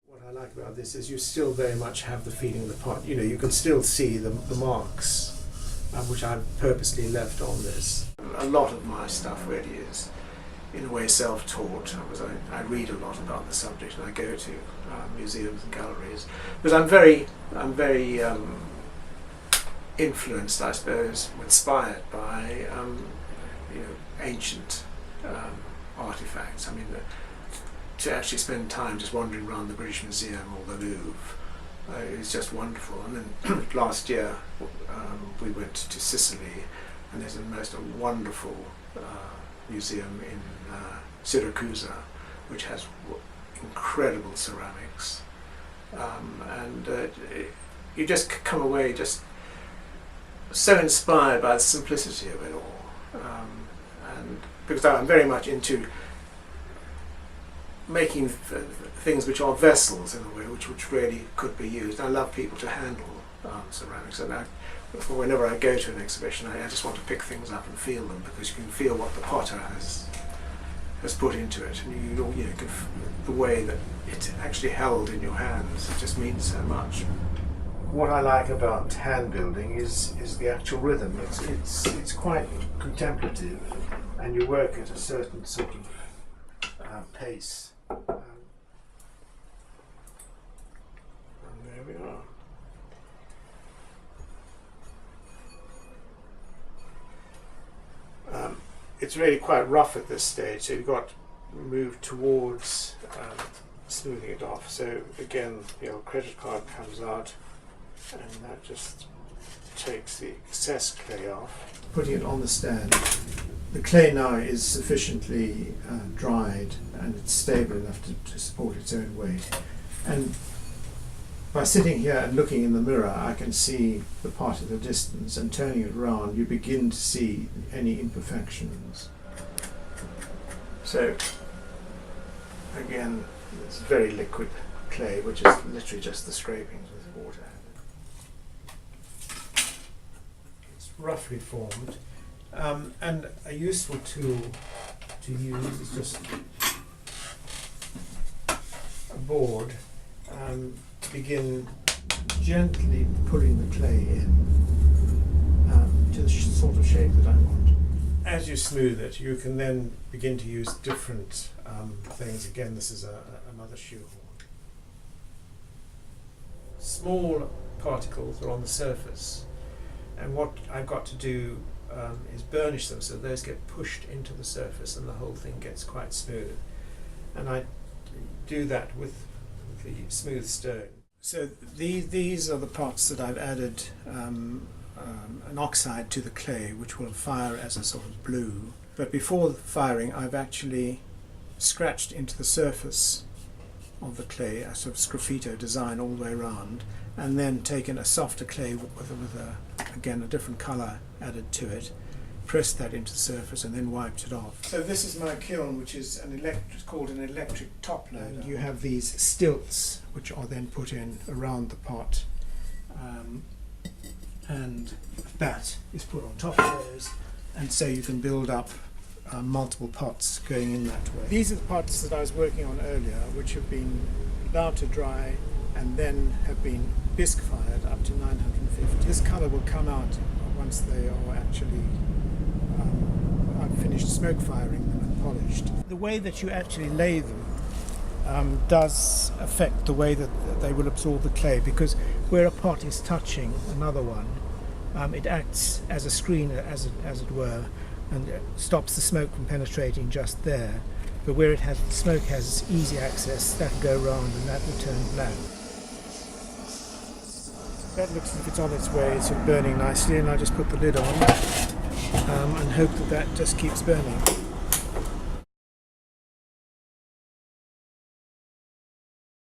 What I like about this is you still very much have the feeling of the pot. You know, you can still see the marks, which I've purposely left on this. A lot of my stuff really is, in a way, self-taught. I read a lot about the subject, and I go to museums and galleries. But I'm very influenced, I suppose, inspired by ancient artifacts. I mean, to actually spend time just wandering around the British Museum or the Louvre is just wonderful. And then last year we went to Sicily, and there's a most wonderful museum in Syracuse, which has incredible ceramics, and you just come away just so inspired by the simplicity of it all, and because I'm very much into making things which are vessels in a way, which really could be used. I love people to handle ceramics, and whenever I go to an exhibition, I just want to pick things up and feel them, because you can feel what the potter has put into it, and you can the way that it's actually held in your hands. It just means so much. What I like about hand building is the actual rhythm. It's quite contemplative, and you work at a certain sort of pace. And there we are. It's really quite rough at this stage, so you've got to move towards smoothing it off. So again, the old credit card comes out, and that just takes the excess clay off. Putting it on the stand, the clay now is sufficiently dried, and it's stable enough to support its own weight. And by sitting here and looking in the mirror, I can see the part at a distance, and turning it around, you begin to see any imperfections. So, again, it's very liquid clay, which is literally just the scrapings with water. It's roughly formed, and a useful tool to use is just a board. To begin gently pulling the clay in to the sort of shape that I want. As you smooth it, you can then begin to use different things. Again, this is another shoehorn. Small particles are on the surface, and what I've got to do is burnish them so those get pushed into the surface and the whole thing gets quite smooth. And I do that with the smooth stone. So these are the parts that I've added an oxide to the clay, which will fire as a sort of blue. But before firing, I've actually scratched into the surface of the clay a sort of sgraffito design all the way around, and then taken a softer clay with again a different colour added to it, pressed that into the surface, and then wiped it off. So this is my kiln, which is called an electric top loader. You have these stilts which are then put in around the pot, and a bat is put on top of those, and so you can build up multiple pots going in that way. These are the pots that I was working on earlier, which have been allowed to dry and then have been bisque fired up to 950. This colour will come out once they are actually I've finished smoke firing them and polished. The way that you actually lay them does affect the way that they will absorb the clay, because where a pot is touching another one, it acts as a screen, as it were, and it stops the smoke from penetrating just there. But where the smoke has easy access, that will go round and that will turn black. That looks as if it's on its way, it's burning nicely, and I just put the lid on and hope that just keeps burning.